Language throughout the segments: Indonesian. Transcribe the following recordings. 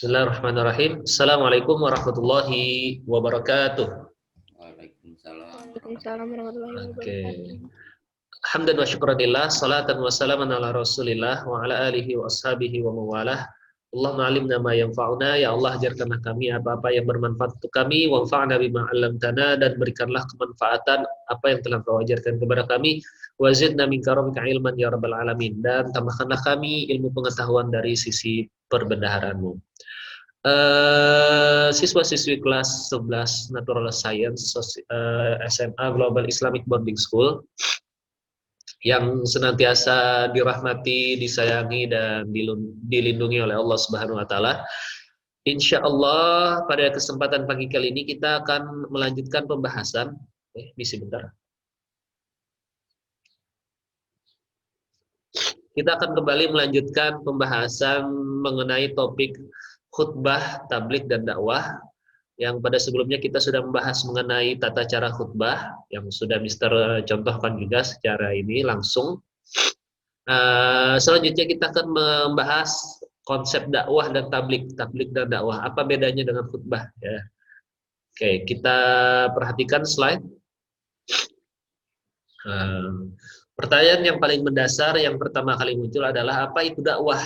Bismillahirrahmanirrahim. Assalamualaikum warahmatullahi wabarakatuh. Waalaikumsalam Waalaikumsalam warahmatullahi Oke. wabarakatuh. Hamdan wa syukranillah, salatan wa salaman ala rasulillah wa ala alihi wa ashabihi wa mawalah. Allahumma alimna ma yanfa'una, ya Allah ajarkanlah kami apa-apa yang bermanfaat untuk kami, wanfa'na bima 'allamtana, dan berikanlah kemanfaatan apa yang telah Kau ajarkan kepada kami, wa zidna min karamika ilman ya rabbal alamin, dan tambahkanlah kami ilmu pengetahuan dari sisi perbendaharaan-Mu. Siswa-siswi kelas 11 Natural Science SMA Global Islamic Boarding School yang senantiasa dirahmati, disayangi, dan dilindungi oleh Allah Subhanahu wa Ta'ala. Insya Allah pada kesempatan pagi kali ini kita akan melanjutkan pembahasan. Misi bentar. Kita akan kembali melanjutkan pembahasan mengenai topik khutbah, tabligh, dan dakwah. Yang pada sebelumnya kita sudah membahas mengenai tata cara khutbah, yang sudah Mister contohkan juga secara ini langsung. Selanjutnya kita akan membahas konsep dakwah dan tabligh dan dakwah. Apa bedanya dengan khutbah? Ya. Oke, kita perhatikan slide. Pertanyaan yang paling mendasar yang pertama kali muncul adalah apa itu dakwah?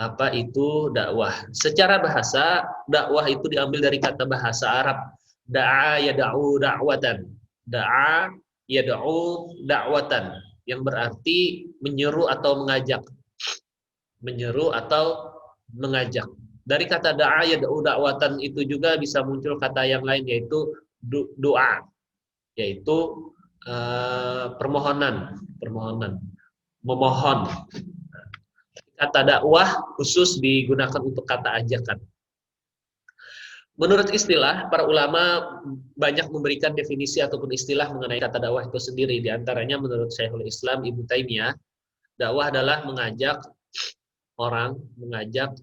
Apa itu dakwah? Secara bahasa, dakwah itu diambil dari kata bahasa Arab. Da'a yada'u da'watan. Da'a yada'u da'watan. Yang berarti menyeru atau mengajak. Menyeru atau mengajak. Dari kata da'a yada'u da'watan itu juga bisa muncul kata yang lain, yaitu doa. Yaitu permohonan. Memohon. Kata dakwah khusus digunakan untuk kata ajakan. Menurut istilah, para ulama banyak memberikan definisi ataupun istilah mengenai kata dakwah itu sendiri. Di antaranya menurut Syekhul Islam Ibnu Taimiyah, dakwah adalah mengajak orang, mengajak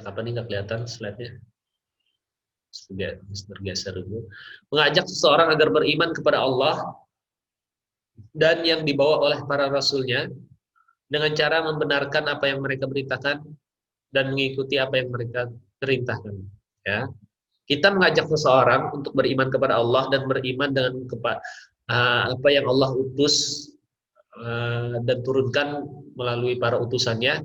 apa nih, nggak kelihatan slide-nya. Bergeser dulu. Mengajak seseorang agar beriman kepada Allah dan yang dibawa oleh para rasulnya, dengan cara membenarkan apa yang mereka beritakan dan mengikuti apa yang mereka perintahkan. Ya, kita mengajak seseorang untuk beriman kepada Allah dan beriman dengan apa yang Allah utus dan turunkan melalui para utusannya,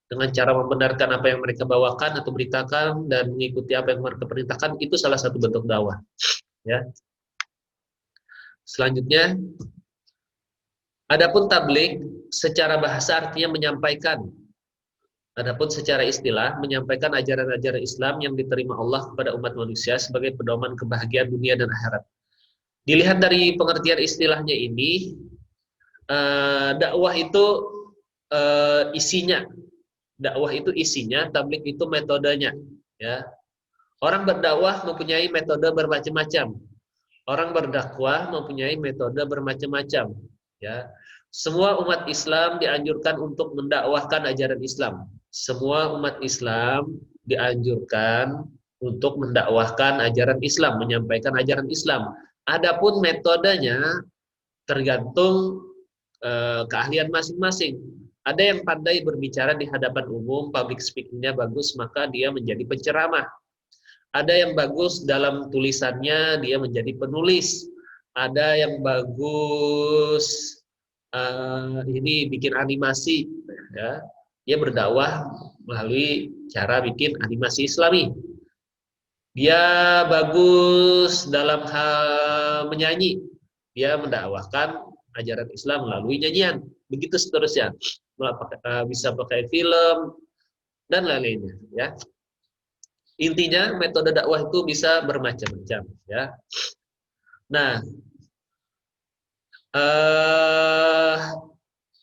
dengan cara membenarkan apa yang mereka bawakan atau beritakan dan mengikuti apa yang mereka perintahkan. Itu salah satu bentuk dakwah. Ya. Selanjutnya, adapun tabligh secara bahasa artinya menyampaikan. Adapun secara istilah menyampaikan ajaran-ajaran Islam yang diterima Allah kepada umat manusia sebagai pedoman kebahagiaan dunia dan akhirat. Dilihat dari pengertian istilahnya ini, dakwah itu isinya. Dakwah itu isinya, tabligh itu metodenya. Ya. Orang berdakwah mempunyai metode bermacam-macam. Orang berdakwah mempunyai metode bermacam-macam. Ya. Semua umat Islam dianjurkan untuk mendakwahkan ajaran Islam. Semua umat Islam dianjurkan untuk mendakwahkan ajaran Islam, menyampaikan ajaran Islam. Adapun metodenya tergantung keahlian masing-masing. Ada yang pandai berbicara di hadapan umum, public speaking-nya bagus, maka dia menjadi penceramah. Ada yang bagus dalam tulisannya, dia menjadi penulis. Ada yang bagus ini bikin animasi, ya, dia berdakwah melalui cara bikin animasi Islami. Dia bagus dalam hal menyanyi, dia mendakwahkan ajaran Islam melalui nyanyian. Begitu seterusnya, bisa pakai film dan lain-lainnya. Ya, intinya metode dakwah itu bisa bermacam-macam. Ya, nah.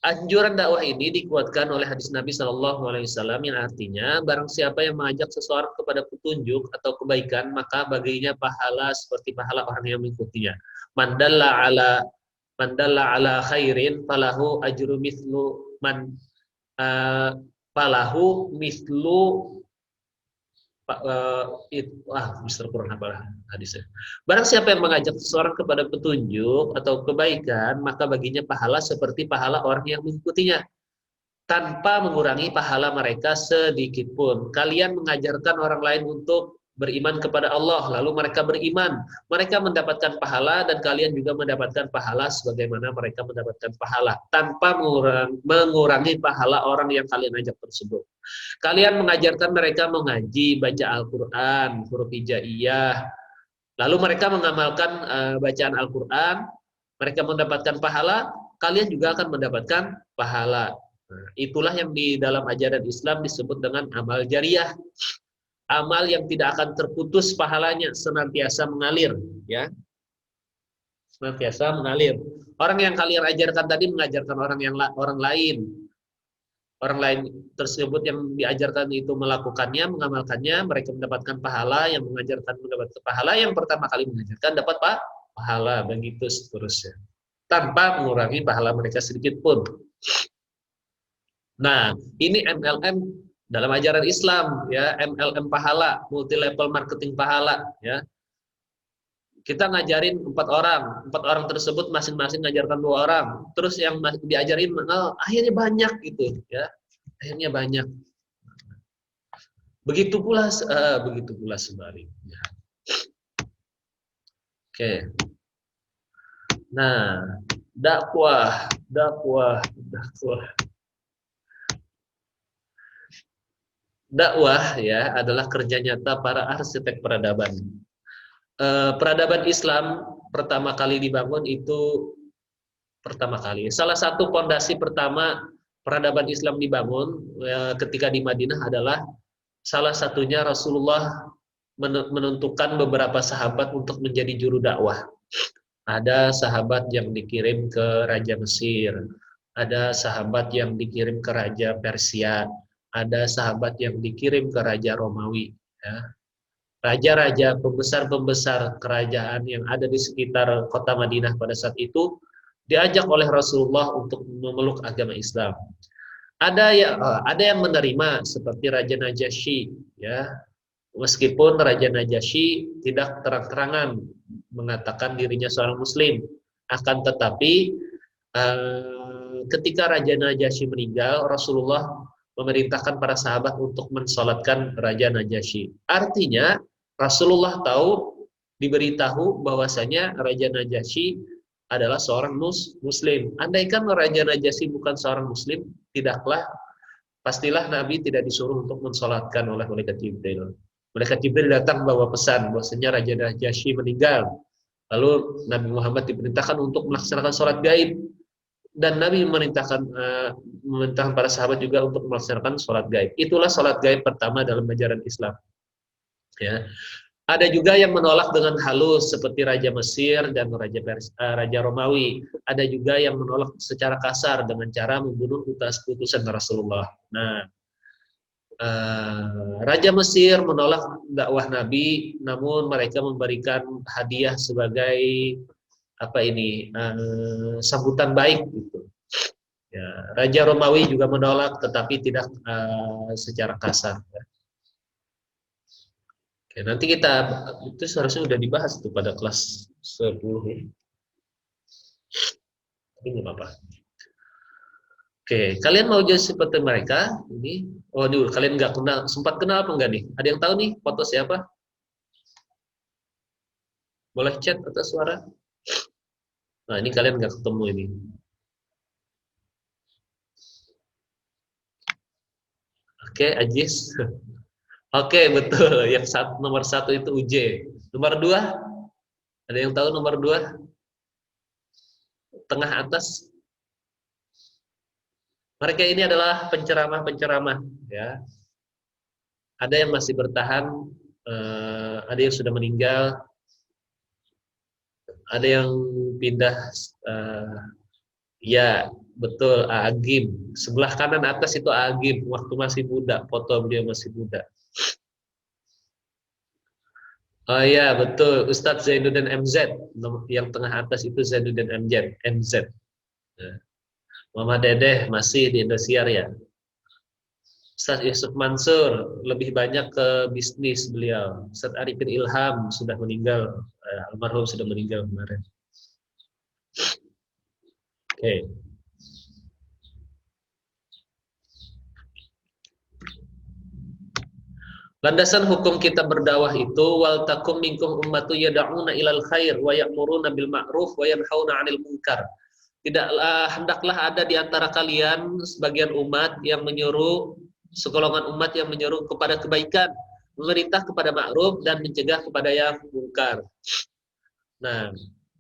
Anjuran dakwah ini dikuatkan oleh hadis Nabi SAW yang artinya barang siapa yang mengajak seseorang kepada petunjuk atau kebaikan, maka baginya pahala seperti pahala orang yang mengikutinya. Mandalla ala khairin falahu ajru mithlu man falahu mithlu Mister kurang apa hadisnya. Barang siapa yang mengajak seseorang kepada petunjuk atau kebaikan, maka baginya pahala seperti pahala orang yang mengikutinya. tanpa mengurangi pahala mereka sedikit pun. Kalian mengajarkan orang lain untuk beriman kepada Allah, lalu mereka beriman, mereka mendapatkan pahala dan kalian juga mendapatkan pahala sebagaimana mereka mendapatkan pahala tanpa mengurangi pahala orang yang kalian ajak tersebut. Kalian mengajarkan mereka mengaji, baca Al-Quran, huruf hijaiyah, lalu mereka mengamalkan bacaan Al-Quran, mereka mendapatkan pahala, kalian juga akan mendapatkan pahala. Nah, itulah yang di dalam ajaran Islam disebut dengan amal jariah. Amal yang tidak akan terputus pahalanya, senantiasa mengalir, ya, senantiasa mengalir. Orang yang kalian ajarkan tadi mengajarkan orang lain. Orang lain tersebut yang diajarkan itu melakukannya, mengamalkannya, mereka mendapatkan pahala, yang mengajarkan mendapatkan pahala, yang pertama kali mengajarkan dapat pahala, begitu seterusnya. Tanpa mengurangi pahala mereka sedikit pun. Nah, ini MLM dalam ajaran Islam, ya, MLM pahala, multi level marketing pahala, ya. Kita ngajarin empat orang tersebut masing-masing ngajarkan 2 orang, terus yang diajarin akhirnya banyak gitu, ya, akhirnya banyak. Begitu pula sebaliknya. Oke. Nah, dakwah. Dakwah, ya, adalah kerja nyata para arsitek peradaban. Peradaban Islam pertama kali dibangun itu salah satu fondasi pertama peradaban Islam dibangun ketika di Madinah adalah salah satunya Rasulullah menentukan beberapa sahabat untuk menjadi juru dakwah. Ada sahabat yang dikirim ke Raja Mesir, ada sahabat yang dikirim ke Raja Persia, ada sahabat yang dikirim ke Raja Romawi, ya. Raja-raja, pembesar-pembesar kerajaan yang ada di sekitar kota Madinah pada saat itu diajak oleh Rasulullah untuk memeluk agama Islam. Ada yang menerima seperti Raja Najasyi, ya. Meskipun Raja Najasyi tidak terang-terangan mengatakan dirinya seorang Muslim, akan tetapi ketika Raja Najasyi meninggal, Rasulullah memerintahkan para sahabat untuk mensolatkan Raja Najasyi. Artinya Rasulullah diberitahu bahwasanya Raja Najasyi adalah seorang Muslim. Andaikan Raja Najasyi bukan seorang Muslim, pastilah Nabi tidak disuruh untuk mensolatkan oleh malaikat Jibril. Malaikat Jibril datang membawa pesan bahwasanya Raja Najasyi meninggal. Lalu Nabi Muhammad diperintahkan untuk melaksanakan sholat gaib, dan Nabi memerintahkan para sahabat juga untuk melaksanakan sholat gaib. Itulah sholat gaib pertama dalam ajaran Islam. Ya. Ada juga yang menolak dengan halus seperti Raja Mesir dan Raja Romawi. Ada juga yang menolak secara kasar dengan cara membunuh utusan Rasulullah. Nah, Raja Mesir menolak dakwah Nabi, namun mereka memberikan hadiah sebagai sambutan baik gitu. Ya, Raja Romawi juga menolak, tetapi tidak secara kasar. Ya. Oke, nanti itu seharusnya sudah dibahas tuh pada kelas 10 ya. Tapi nggak apa-apa. Oke, kalian mau jadi seperti mereka? Ini, kalian nggak kenal, sempat kenal apa enggak nih? Ada yang tahu nih foto siapa? Boleh chat atau suara? Nah, ini kalian nggak ketemu ini. Oke, Ajis. Oke, betul. Yang nomor 1 itu UJ. Nomor 2, ada yang tahu nomor 2? Tengah atas. Mereka ini adalah penceramah-penceramah, ya. Ada yang masih bertahan, ada yang sudah meninggal, ada yang pindah. Ya, betul, Agim. Sebelah kanan atas itu Agim, waktu masih muda, foto beliau masih muda. Oh iya, betul, Ustadz Zainuddin MZ. Yang tengah atas itu Zainuddin MZ. Nah, Mama Dedeh masih di Indosiar ya. Ustadz Yusuf Mansur lebih banyak ke bisnis beliau. Ustadz Arifin Ilham sudah meninggal, almarhum sudah meninggal kemarin. Oke. Landasan hukum kita berdakwah itu wal takum minkum ummatu yad'una ilal khair wa ya'muruna bil ma'ruf wa yanhauna 'anil munkar. Tidaklah hendaklah ada di antara kalian sebagian umat yang menyuruh segolongan umat yang menyuruh kepada kebaikan, memerintah kepada ma'ruf dan mencegah kepada yang munkar. Nah,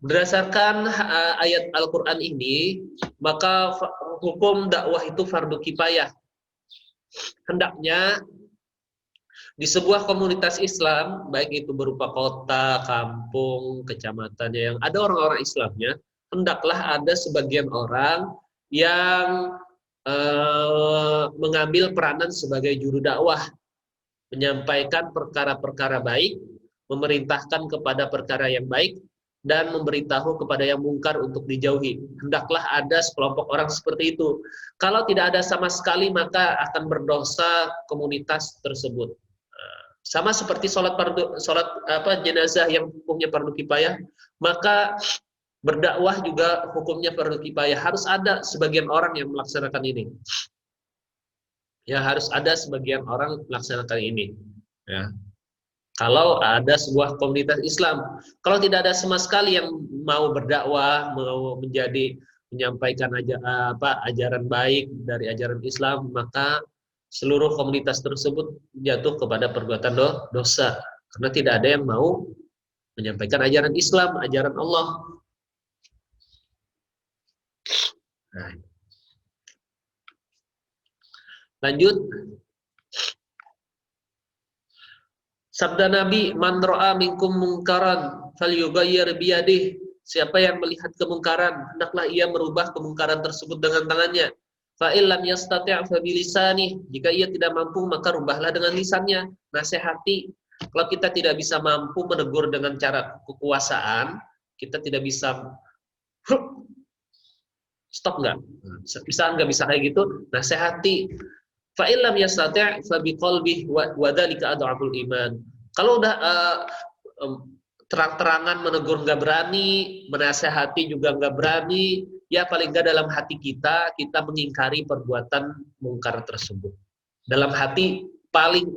berdasarkan ayat Al-Qur'an ini, maka hukum dakwah itu fardu kifayah. Hendaknya di sebuah komunitas Islam, baik itu berupa kota, kampung, kecamatannya yang ada orang-orang Islamnya, hendaklah ada sebagian orang yang mengambil peranan sebagai juru dakwah, menyampaikan perkara-perkara baik, memerintahkan kepada perkara yang baik, dan memberitahu kepada yang mungkar untuk dijauhi. Hendaklah ada sekelompok orang seperti itu. Kalau tidak ada sama sekali, maka akan berdosa komunitas tersebut. Sama seperti sholat jenazah yang hukumnya fardu kifayah, maka berdakwah juga hukumnya fardu kifayah. Harus ada sebagian orang yang melaksanakan ini. Ya, harus ada sebagian orang melaksanakan ini. Ya. Kalau ada sebuah komunitas Islam, kalau tidak ada sama sekali yang mau berdakwah, mau menyampaikan ajaran baik dari ajaran Islam, maka seluruh komunitas tersebut jatuh kepada perbuatan dosa, karena tidak ada yang mau menyampaikan ajaran Islam, ajaran Allah. Nah. Lanjut. Sabda Nabi, man ra'a minkum mungkaran falyughayyir biyadihi. Siapa yang melihat kemungkaran, hendaklah ia merubah kemungkaran tersebut dengan tangannya. Fa illam yastati' fa bilisanih. Jika ia tidak mampu, maka rubahlah dengan lisannya. Nasihati. Kalau kita tidak bisa mampu menegur dengan cara kekuasaan, kita tidak bisa stop enggak? Nggak bisa kayak gitu, nasihati. Fa illam yastati' fa biqalbihi wa dzalika adhaful iman. Kalau udah terang-terangan menegur nggak berani, menasehati juga nggak berani, ya paling nggak dalam hati kita mengingkari perbuatan mungkar tersebut. Dalam hati paling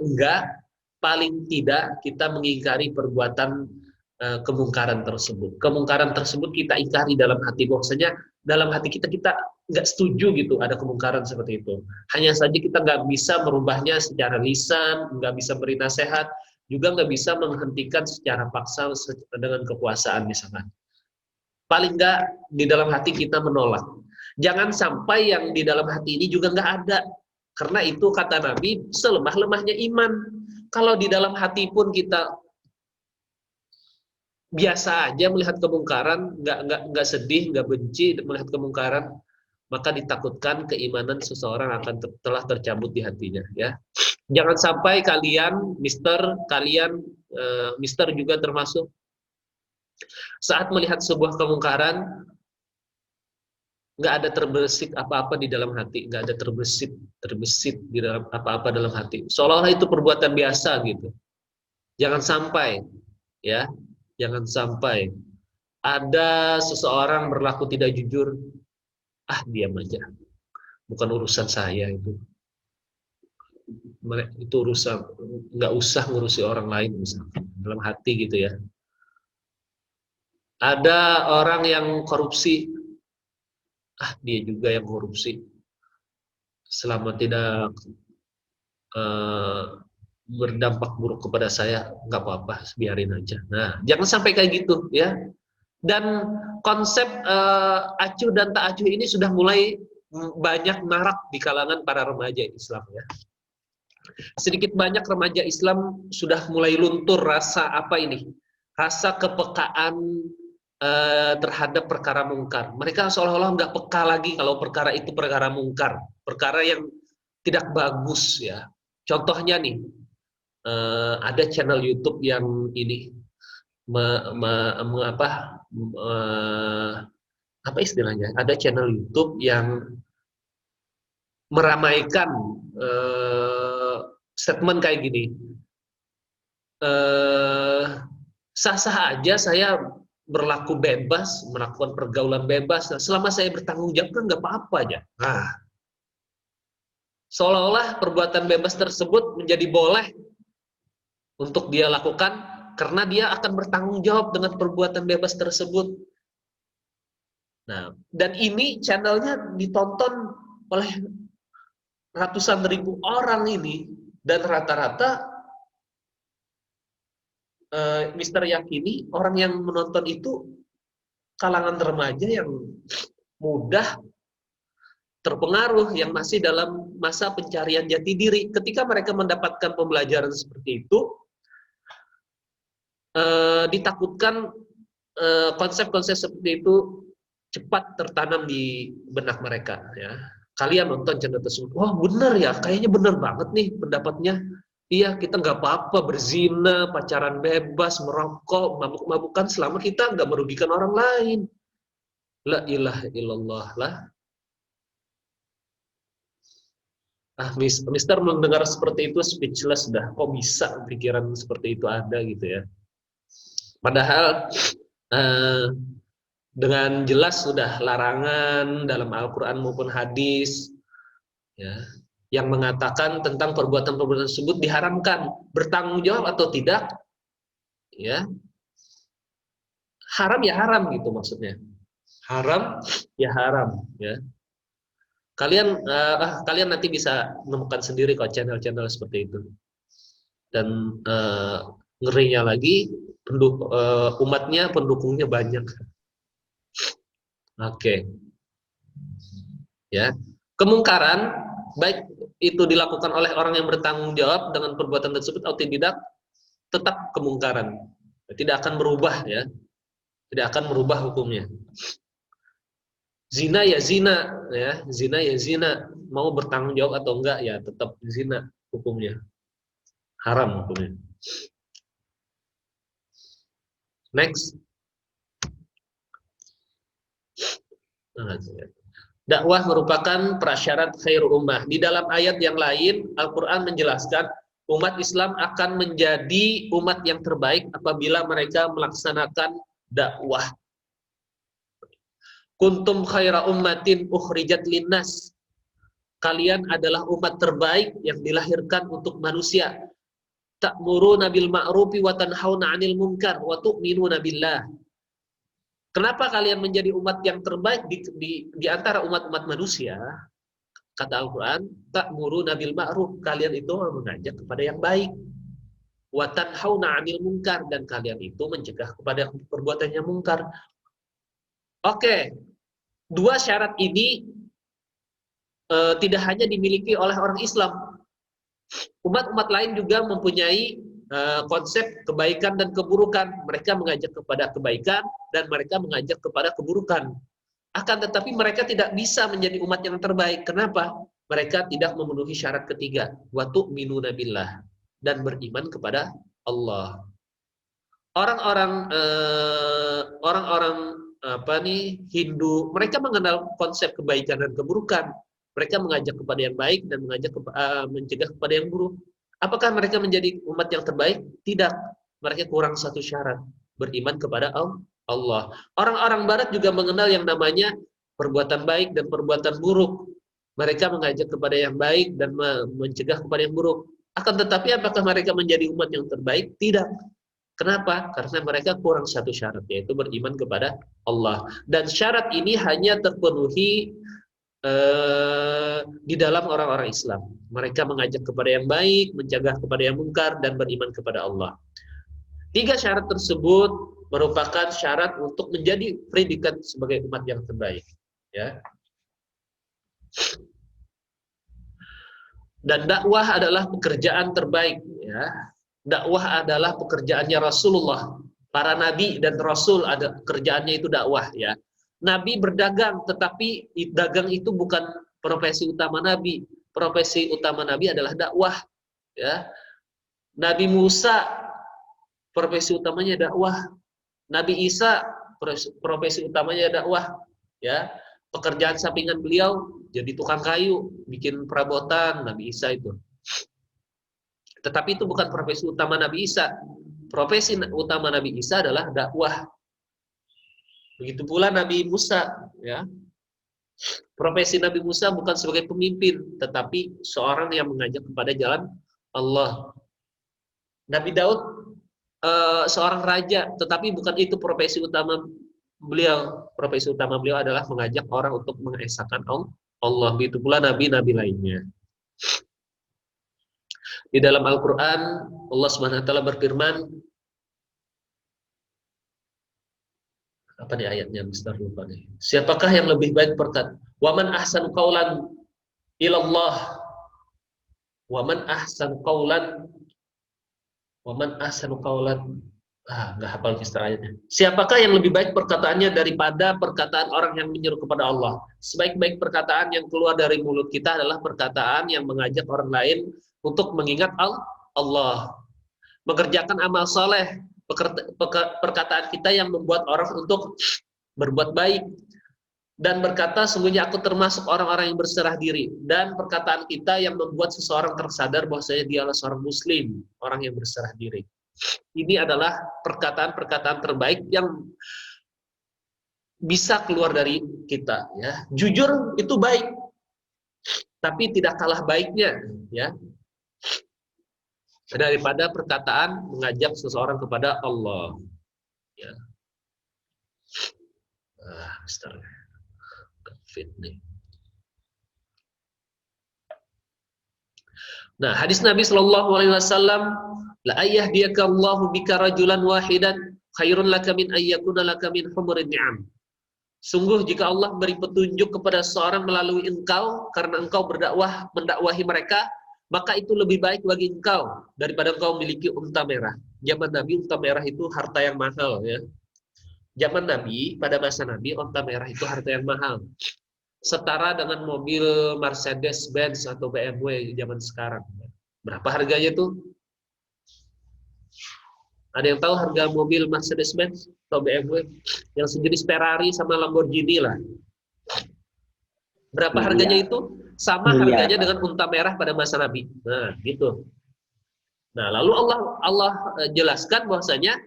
tidak kita mengingkari perbuatan kemungkaran tersebut. Kemungkaran tersebut kita ingkari dalam hati, bahwasanya dalam hati kita nggak setuju gitu ada kemungkaran seperti itu. Hanya saja kita nggak bisa merubahnya secara lisan, nggak bisa beri nasihat, juga nggak bisa menghentikan secara paksa dengan kekuasaan misalkan. Paling nggak di dalam hati kita menolak. Jangan sampai yang di dalam hati ini juga nggak ada. Karena itu kata Nabi, selemah-lemahnya iman. Kalau di dalam hati pun kita biasa aja melihat kemungkaran, nggak sedih, nggak benci melihat kemungkaran, maka ditakutkan keimanan seseorang akan telah tercabut di hatinya. Ya, jangan sampai kalian, Mister juga termasuk, saat melihat sebuah kemungkaran, nggak ada terbesit apa-apa di dalam hati, nggak ada terbesit di dalam apa-apa dalam hati, seolah-olah itu perbuatan biasa gitu. Jangan sampai, ya. Jangan sampai ada seseorang berlaku tidak jujur, diam aja, bukan urusan saya itu urusan, nggak usah ngurusi orang lain misalkan, dalam hati gitu ya. Ada orang yang korupsi, dia juga yang korupsi, selama tidak berdampak buruk kepada saya, nggak apa-apa, biarin aja. Nah, jangan sampai kayak gitu ya. Dan konsep acuh dan tak acuh ini sudah mulai banyak marak di kalangan para remaja Islam ya. Sedikit banyak remaja Islam sudah mulai luntur rasa rasa kepekaan terhadap perkara mungkar. Mereka seolah-olah nggak peka lagi kalau perkara itu perkara mungkar, perkara yang tidak bagus ya. Contohnya nih, ada channel YouTube yang ini apa istilahnya? Ada channel YouTube yang meramaikan statement kayak gini. Sah-sah aja saya berlaku bebas, melakukan pergaulan bebas, selama saya bertanggung jawab kan nggak apa-apa aja. Nah, seolah-olah perbuatan bebas tersebut menjadi boleh untuk dia lakukan karena dia akan bertanggung jawab dengan perbuatan bebas tersebut. Nah, dan ini channelnya ditonton oleh ratusan ribu orang ini, dan rata-rata Mister Yakini orang yang menonton itu kalangan remaja yang mudah terpengaruh, yang masih dalam masa pencarian jati diri. Ketika mereka mendapatkan pembelajaran seperti itu, ditakutkan konsep-konsep seperti itu cepat tertanam di benak mereka. Ya, kalian nonton channel tersebut, wah bener ya, kayaknya bener banget nih pendapatnya. Iya, kita nggak apa-apa berzina, pacaran bebas, merokok, mabuk-mabukan selama kita nggak merugikan orang lain. La ilaha illallah lah. Mister mendengar seperti itu speechless dah. Kok bisa pikiran seperti itu ada gitu ya. Padahal dengan jelas sudah larangan dalam Al-Quran maupun hadis, ya, yang mengatakan tentang perbuatan-perbuatan tersebut diharamkan. Bertanggung jawab atau tidak, ya, haram ya haram gitu maksudnya. Haram ya haram, ya. Kalian nanti bisa menemukan sendiri kok channel-channel seperti itu. Dan ngerinya lagi, umatnya, pendukungnya banyak. Oke. Ya. Kemungkaran baik itu dilakukan oleh orang yang bertanggung jawab dengan perbuatan tersebut atau tidak, tetap kemungkaran. Tidak akan berubah, ya. Tidak akan merubah hukumnya. Zina ya zina, ya. Zina ya zina. Mau bertanggung jawab atau enggak, ya tetap zina hukumnya. Haram hukumnya. Next. Dakwah merupakan prasyarat khair ummah. Di dalam ayat yang lain, Al-Quran menjelaskan umat Islam akan menjadi umat yang terbaik apabila mereka melaksanakan dakwah. Kuntum khaira ummatin ukhrijat linnas. Kalian adalah umat terbaik yang dilahirkan untuk manusia. Ta'muruna bil ma'rufi wa tanhauna 'anil munkar wa tu'minuna billah. Kenapa kalian menjadi umat yang terbaik di antara umat-umat manusia? Kata Al-Quran, ta'muruna bil ma'ruf, kalian itu mengajak kepada yang baik. Wa tanhauna 'anil munkar, dan kalian itu mencegah kepada perbuatan yang mungkar. Oke, dua syarat ini tidak hanya dimiliki oleh orang Islam. Umat-umat lain juga mempunyai konsep kebaikan dan keburukan. Mereka mengajak kepada kebaikan dan mereka mengajak kepada keburukan. Akan tetapi mereka tidak bisa menjadi umat yang terbaik. Kenapa? Mereka tidak memenuhi syarat ketiga, wa tu'minuna billah, dan beriman kepada Allah. Orang-orang Hindu, mereka mengenal konsep kebaikan dan keburukan. Mereka mengajak kepada yang baik dan mencegah kepada yang buruk. Apakah mereka menjadi umat yang terbaik? Tidak. Mereka kurang satu syarat, beriman kepada Allah. Orang-orang barat juga mengenal yang namanya perbuatan baik dan perbuatan buruk. Mereka mengajak kepada yang baik dan mencegah kepada yang buruk. Akan tetapi apakah mereka menjadi umat yang terbaik? Tidak. Kenapa? Karena mereka kurang satu syarat, yaitu beriman kepada Allah. Dan syarat ini hanya terpenuhi di dalam orang-orang Islam. Mereka mengajak kepada yang baik, mencegah kepada yang mungkar, dan beriman kepada Allah. Tiga syarat tersebut merupakan syarat untuk menjadi predikat sebagai umat yang terbaik. Ya. Dan dakwah adalah pekerjaan terbaik. Ya. Dakwah adalah pekerjaannya Rasulullah. Para nabi dan rasul ada kerjaannya itu dakwah. Ya. Nabi berdagang, tetapi dagang itu bukan profesi utama Nabi. Profesi utama Nabi adalah dakwah. Ya. Nabi Musa, profesi utamanya dakwah. Nabi Isa, profesi utamanya dakwah. Ya. Pekerjaan sampingan beliau jadi tukang kayu, bikin perabotan. Nabi Isa itu. Tetapi itu bukan profesi utama Nabi Isa. Profesi utama Nabi Isa adalah dakwah. Begitu pula Nabi Musa, ya. Profesi Nabi Musa bukan sebagai pemimpin, tetapi seorang yang mengajak kepada jalan Allah. Nabi Daud seorang raja, tetapi bukan itu profesi utama beliau. Profesi utama beliau adalah mengajak orang untuk mengesahkan Allah. Begitu pula nabi-nabi lainnya. Di dalam Al-Quran, Allah Subhanahu Wa Taala berfirman, apa nih ayatnya? Mister lupa nih. Siapakah yang lebih baik perkata? Waman ahsan qaulan ilallah. Waman ahsan qaulan. Waman ahsan qaulan. Nggak hafal Mister ayatnya. Siapakah yang lebih baik perkataannya daripada perkataan orang yang menyeru kepada Allah? Sebaik-baik perkataan yang keluar dari mulut kita adalah perkataan yang mengajak orang lain untuk mengingat Allah, mengerjakan amal soleh, perkataan kita yang membuat orang untuk berbuat baik, dan berkata, sungguhnya aku termasuk orang-orang yang berserah diri, dan perkataan kita yang membuat seseorang tersadar bahwasanya dia adalah seorang muslim, orang yang berserah diri. Ini adalah perkataan-perkataan terbaik yang bisa keluar dari kita, ya. Jujur itu baik, tapi tidak kalah baiknya, ya, daripada perkataan mengajak seseorang kepada Allah. Ya. Mister fit nih. Nah, hadis Nabi Shallallahu Alaihi Wasallam, la ayyahdiyaka Allahu bika rajulan wahidan khairun laka min ayyakuna laka min humurin ni'am. Sungguh jika Allah beri petunjuk kepada seorang melalui engkau karena engkau mendakwahi mereka, maka itu lebih baik bagi engkau daripada engkau memiliki unta merah. Zaman Nabi unta merah itu harta yang mahal, ya. Zaman Nabi, pada masa Nabi, unta merah itu harta yang mahal. Setara dengan mobil Mercedes-Benz atau BMW zaman sekarang. Berapa harganya tuh? Ada yang tahu harga mobil Mercedes-Benz atau BMW? Yang sejenis Ferrari sama Lamborghini lah. Berapa harganya itu? Sama harganya dengan unta merah pada masa Nabi. Nah, gitu. Nah, lalu Allah jelaskan bahwasanya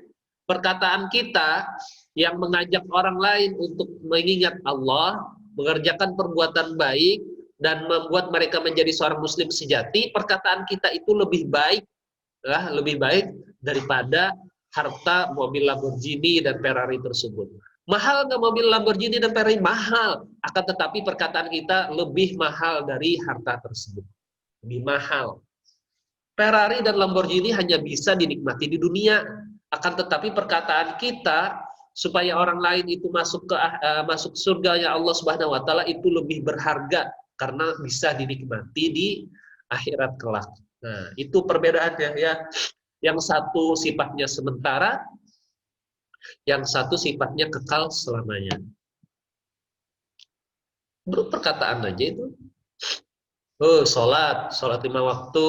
perkataan kita yang mengajak orang lain untuk mengingat Allah, mengerjakan perbuatan baik, dan membuat mereka menjadi seorang muslim sejati, perkataan kita itu lebih baik, ya, lebih baik daripada harta mobil Lamborghini dan Ferrari tersebut. Mahal nggak mobil Lamborghini dan Ferrari? Mahal. Akan tetapi perkataan kita lebih mahal dari harta tersebut. Lebih mahal. Ferrari dan Lamborghini hanya bisa dinikmati di dunia. Akan tetapi perkataan kita supaya orang lain itu masuk surganya Allah Subhanahu Wa Taala itu lebih berharga karena bisa dinikmati di akhirat kelak. Nah, itu perbedaannya, ya. Yang satu sifatnya sementara, yang satu sifatnya kekal selamanya. Perkataan aja itu. Sholat 5 waktu.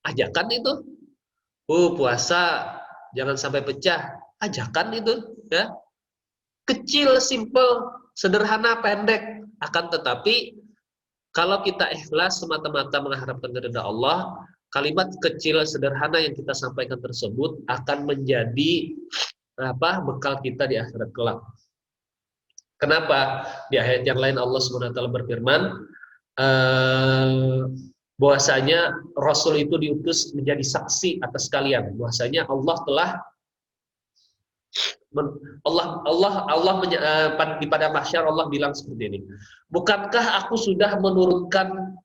Ajakan itu. Puasa jangan sampai pecah. Ajakan itu, ya. Kecil, simple, sederhana, pendek. Akan tetapi kalau kita ikhlas semata-mata mengharapkan keridhaan Allah, kalimat kecil sederhana yang kita sampaikan tersebut akan menjadi bekal kita di akhirat kelak. Kenapa? Di ayat yang lain Allah SWT berfirman, bahwasanya Rasul itu diutus menjadi saksi atas kalian. Bahwasanya Allah telah di pada mahsyar Allah bilang seperti ini. Bukankah aku sudah menurunkan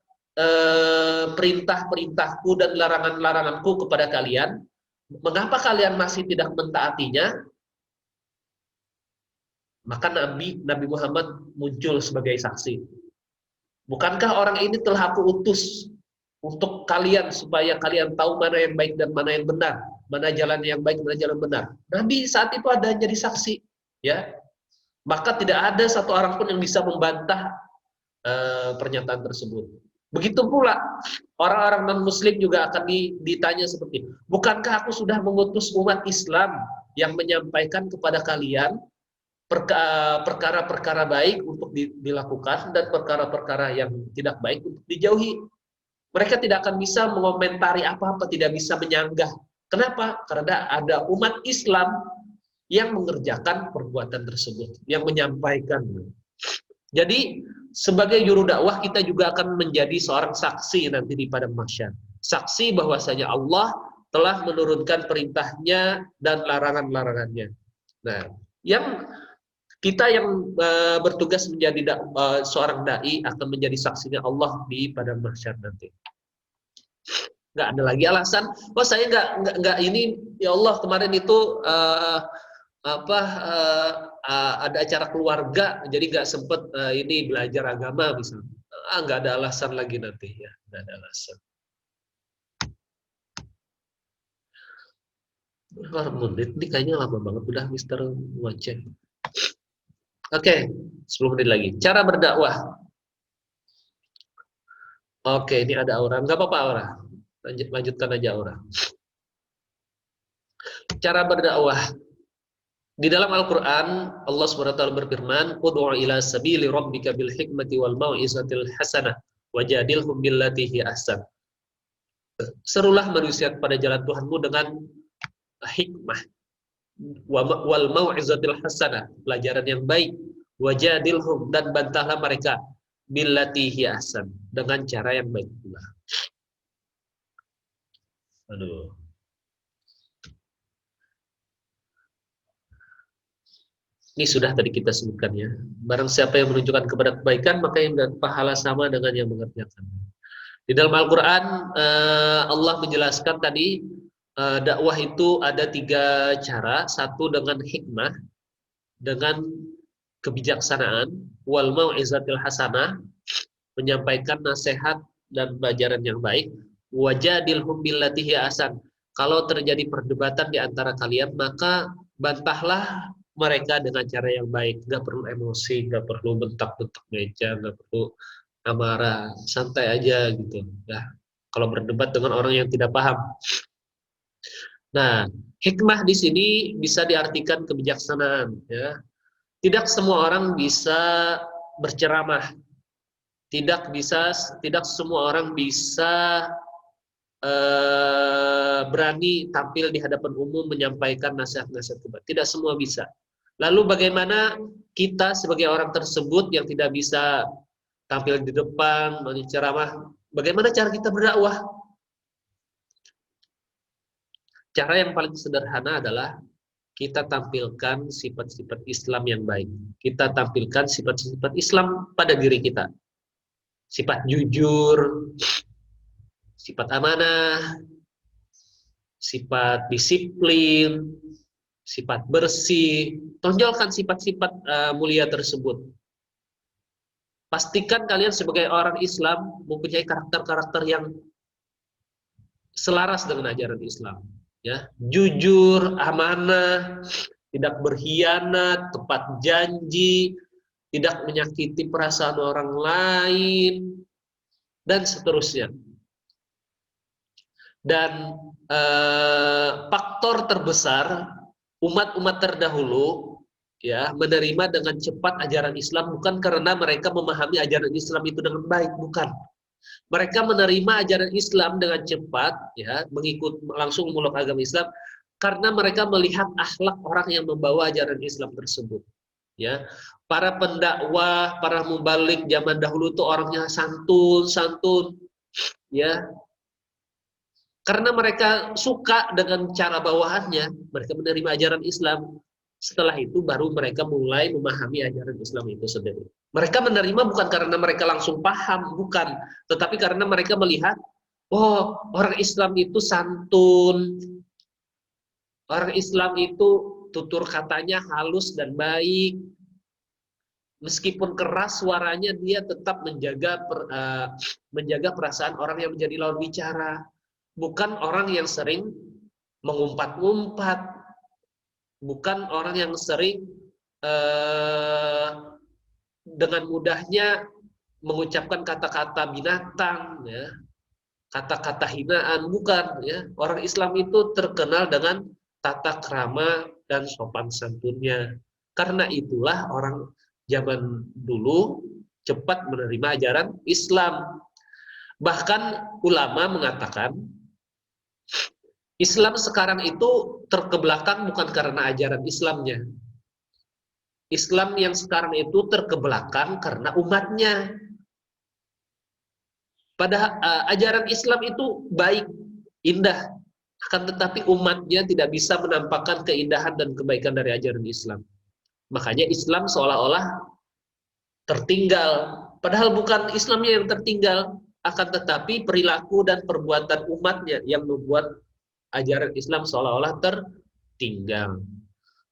perintah-perintahku dan larangan-laranganku kepada kalian? Mengapa kalian masih tidak mentaatinya? Maka Nabi Muhammad muncul sebagai saksi. Bukankah orang ini telah aku utus untuk kalian supaya kalian tahu mana yang baik dan mana yang benar, mana jalan yang baik, mana jalan benar. Nabi saat itu ada jadi saksi, ya. Maka tidak ada satu orang pun yang bisa membantah pernyataan tersebut. Begitu pula orang-orang non-muslim juga akan ditanya seperti ini. Bukankah aku sudah mengutus umat Islam yang menyampaikan kepada kalian perkara-perkara baik untuk dilakukan dan perkara-perkara yang tidak baik untuk dijauhi. Mereka tidak akan bisa mengomentari apa-apa, tidak bisa menyanggah. Kenapa? Karena ada umat Islam yang mengerjakan perbuatan tersebut, yang menyampaikan. Jadi sebagai juru dakwah kita juga akan menjadi seorang saksi nanti di padang mahsyar. Saksi bahwasanya Allah telah menurunkan perintahnya dan larangan-larangannya. Nah, kita yang bertugas menjadi seorang dai akan menjadi saksinya Allah di padang mahsyar nanti. Nggak ada lagi alasan, saya nggak ini, ya Allah kemarin itu ada acara keluarga, jadi nggak sempet ini belajar agama misalnya. Nggak ada alasan lagi nanti ya, nggak ada alasan. Menit ini kayaknya lama banget udah Mister Wajah. Oke, 10 menit lagi. Cara berdakwah. Oke, ini ada Aura. Nggak apa-apa Aura. Lanjutkan aja Aura. Cara berdakwah. Di dalam Al-Quran, Allah SWT berfirman, "Ud'u ila sabili rabbika bil hikmati wal mau'izatil hasanah, wajadilhum billati hi ahsan." Serulah manusia pada jalan Tuhanmu dengan hikmah wal mau'izatil hasanah, pelajaran yang baik, wajadilhum, dan bantahlah mereka billati hi ahsan, dengan cara yang baik pula. Aduh. Ini sudah tadi kita sebutkan ya. Barang siapa yang menunjukkan kepada kebaikan, maka yang mendapat pahala sama dengan yang mengerjakan. Di dalam Al-Quran, Allah menjelaskan tadi, dakwah itu ada 3 cara. Satu dengan hikmah, dengan kebijaksanaan, wal mau'izatil hasanah, menyampaikan nasihat dan pelajaran yang baik, wajadilhum billati hiya ahsan. Kalau terjadi perdebatan di antara kalian, maka bantahlah mereka dengan cara yang baik. Nggak perlu emosi, nggak perlu bentak-bentak meja, nggak perlu amarah, santai aja gitu. Nah, kalau berdebat dengan orang yang tidak paham. Nah, hikmah di sini bisa diartikan kebijaksanaan. Ya. Tidak semua orang bisa berceramah. Tidak semua orang bisa berani tampil di hadapan umum menyampaikan nasihat-nasihat kebaikan. Tidak semua bisa. Lalu bagaimana kita sebagai orang tersebut yang tidak bisa tampil di depan, menceramah, bagaimana cara kita berdakwah? Cara yang paling sederhana adalah kita tampilkan sifat-sifat Islam yang baik. Kita tampilkan sifat-sifat Islam pada diri kita. Sifat jujur, sifat amanah, sifat disiplin, sifat bersih. Tonjolkan sifat-sifat mulia tersebut. Pastikan kalian sebagai orang Islam mempunyai karakter-karakter yang selaras dengan ajaran Islam. Ya, jujur, amanah, tidak berkhianat, tepat janji, tidak menyakiti perasaan orang lain, dan seterusnya. Dan faktor terbesar umat-umat terdahulu ya menerima dengan cepat ajaran Islam bukan karena mereka memahami ajaran Islam itu dengan baik, bukan. Mereka menerima ajaran Islam dengan cepat ya, langsung memeluk agama Islam karena mereka melihat akhlak orang yang membawa ajaran Islam tersebut. Ya, para pendakwah, para mubalik zaman dahulu itu orangnya santun, ya. Karena mereka suka dengan cara bawahannya, mereka menerima ajaran Islam. Setelah itu baru mereka mulai memahami ajaran Islam itu sendiri. Mereka menerima bukan karena mereka langsung paham, bukan. Tetapi karena mereka melihat, oh orang Islam itu santun. Orang Islam itu tutur katanya halus dan baik. Meskipun keras suaranya, dia tetap menjaga perasaan orang yang menjadi lawan bicara. Bukan orang yang sering mengumpat-ngumpat, bukan orang yang sering dengan mudahnya mengucapkan kata-kata binatang, ya, kata-kata hinaan, bukan. Ya. Orang Islam itu terkenal dengan tata krama dan sopan santunnya. Karena itulah orang zaman dulu cepat menerima ajaran Islam. Bahkan ulama mengatakan Islam sekarang itu terkebelakang bukan karena ajaran Islamnya. Islam yang sekarang itu terkebelakang karena umatnya. Padahal ajaran Islam itu baik, indah. Akan tetapi umatnya tidak bisa menampakkan keindahan dan kebaikan dari ajaran Islam. Makanya Islam seolah-olah tertinggal. Padahal bukan Islamnya yang tertinggal, akan tetapi perilaku dan perbuatan umatnya yang membuat ajaran Islam seolah-olah tertinggal.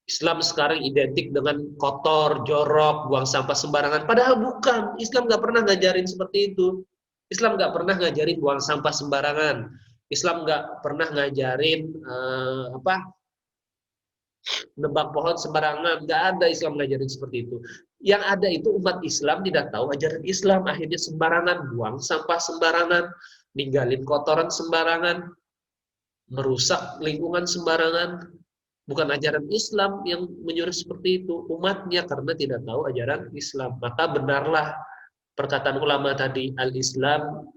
Islam sekarang identik dengan kotor, jorok, buang sampah sembarangan. Padahal bukan. Islam nggak pernah ngajarin seperti itu. Islam nggak pernah ngajarin buang sampah sembarangan. Islam nggak pernah ngajarin nebang pohon sembarangan. Nggak ada Islam ngajarin seperti itu. Yang ada itu umat Islam tidak tahu ajaran Islam. Akhirnya sembarangan, buang sampah sembarangan, ninggalin kotoran sembarangan, merusak lingkungan sembarangan. Bukan ajaran Islam yang menyuruh seperti itu, umatnya karena tidak tahu ajaran Islam. Maka benarlah perkataan ulama tadi, al-Islam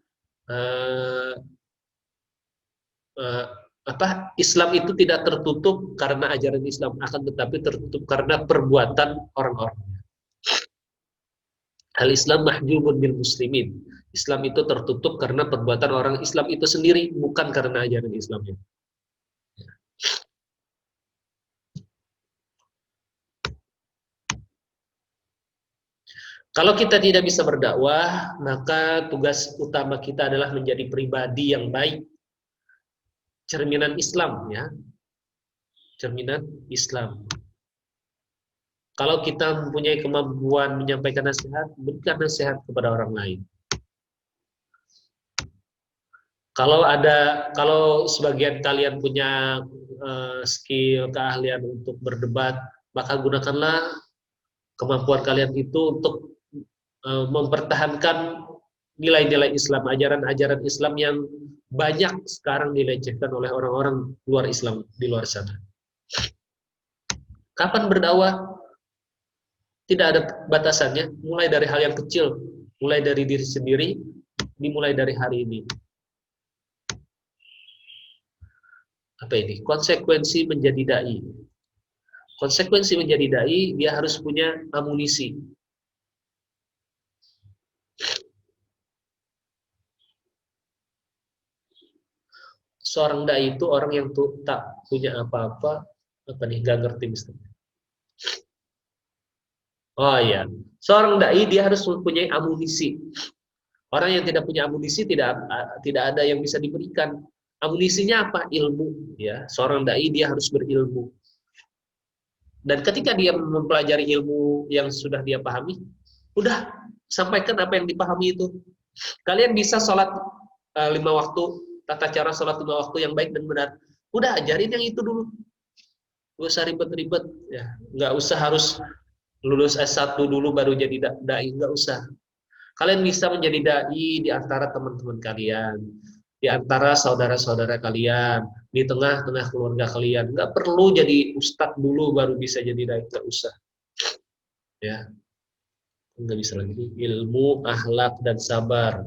Islam itu tidak tertutup karena ajaran Islam, akan tetapi tertutup karena perbuatan orang-orang. Al-Islam mahjubun bil muslimin. Islam itu tertutup karena perbuatan orang Islam itu sendiri, bukan karena ajaran Islamnya. Kalau kita tidak bisa berdakwah, maka tugas utama kita adalah menjadi pribadi yang baik. Cerminan Islam, ya. Cerminan Islam. Kalau kita mempunyai kemampuan menyampaikan nasihat, berikan nasihat kepada orang lain. Kalau sebagian kalian punya skill, keahlian untuk berdebat, maka gunakanlah kemampuan kalian itu untuk mempertahankan nilai-nilai Islam, ajaran-ajaran Islam yang banyak sekarang dilecehkan oleh orang-orang luar Islam di luar sana. Kapan berdakwah? Tidak ada batasannya, mulai dari hal yang kecil, mulai dari diri sendiri, dimulai dari hari ini. Apa ini? Konsekuensi menjadi dai. Konsekuensi menjadi dai, dia harus punya amunisi. Seorang dai itu orang yang tak punya apa-apa, apa nih? Gak ngerti misalnya. Oh iya, seorang dai dia harus mempunyai amunisi. Orang yang tidak punya amunisi tidak ada yang bisa diberikan. Amunisinya apa? Ilmu. Ya, seorang dai dia harus berilmu. Dan ketika dia mempelajari ilmu yang sudah dia pahami, udah sampaikan apa yang dipahami itu. Kalian bisa sholat 5 waktu, tata cara sholat 5 waktu yang baik dan benar. Udah ajarin yang itu dulu. Gak usah ribet-ribet. Ya, nggak usah harus lulus S1 dulu baru jadi dai, nggak usah. Kalian bisa menjadi dai di antara teman-teman kalian, di antara saudara-saudara kalian, di tengah-tengah keluarga kalian. Nggak perlu jadi ustadz dulu baru bisa jadi dai, nggak usah. Ya, nggak bisa lagi. Ilmu, akhlak, dan sabar.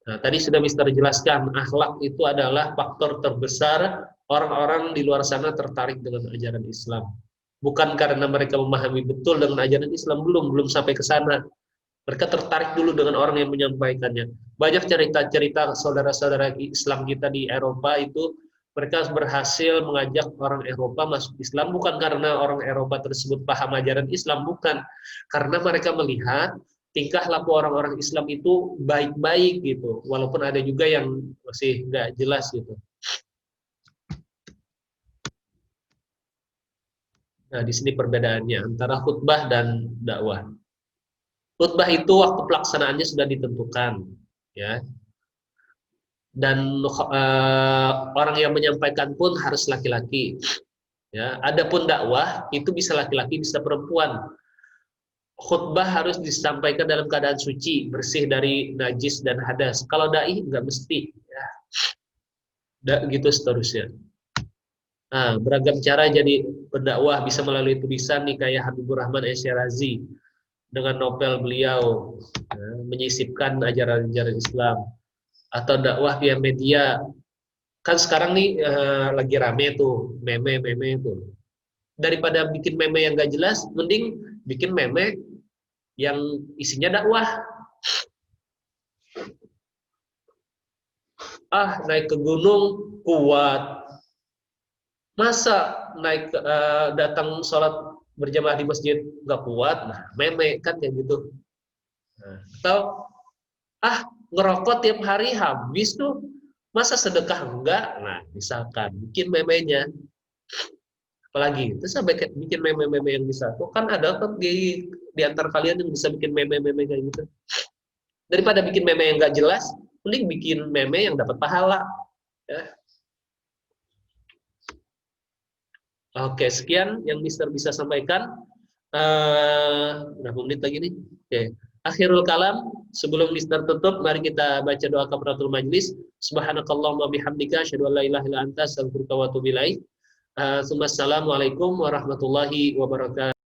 Nah, tadi sudah Mister jelaskan, akhlak itu adalah faktor terbesar orang-orang di luar sana tertarik dengan ajaran Islam. Bukan karena mereka memahami betul dengan ajaran Islam, belum sampai ke sana. Mereka tertarik dulu dengan orang yang menyampaikannya. Banyak cerita-cerita saudara-saudara Islam kita di Eropa itu, mereka berhasil mengajak orang Eropa masuk Islam, bukan karena orang Eropa tersebut paham ajaran Islam, bukan. Karena mereka melihat tingkah laku orang-orang Islam itu baik-baik gitu, walaupun ada juga yang masih nggak jelas gitu. Nah, di sini perbedaannya antara khutbah dan dakwah. Khutbah itu waktu pelaksanaannya sudah ditentukan, ya. Dan orang yang menyampaikan pun harus laki-laki. Ya, adapun dakwah itu bisa laki-laki, bisa perempuan. Khutbah harus disampaikan dalam keadaan suci, bersih dari najis dan hadas. Kalau dai nggak mesti, ya. Gitu seterusnya. Nah, beragam cara jadi pendakwah, bisa melalui tulisan nih kayak Habibur Rahman Asy'arazi dengan novel beliau, ya, menyisipkan ajaran-ajaran Islam, atau dakwah via media. Kan sekarang nih lagi rame tuh meme tuh. Daripada bikin meme yang gak jelas, mending bikin meme yang isinya dakwah. naik ke gunung kuat. Masa naik datang sholat berjamaah di masjid nggak kuat? Nah, meme kan kayak gitu. Nah, atau ngerokok tiap hari habis tuh, masa sedekah enggak? Nah, misalkan bikin memenya. Apalagi itu sampai bikin meme-meme yang bisa tuh kan ada kan di antar kalian yang bisa bikin meme-meme kayak gitu. Daripada bikin meme yang nggak jelas, mending bikin meme yang dapat pahala. Ya. Oke, sekian yang Mister bisa sampaikan. Berapa menit lagi nih? Oke. Akhirul kalam, sebelum Mister tutup, mari kita baca doa kafaratul majlis. Subhanakallahumma bihamdika, asyhadu an la ilaha illa anta, astaghfiruka wa atubu ilaik. Assalamualaikum warahmatullahi wabarakatuh.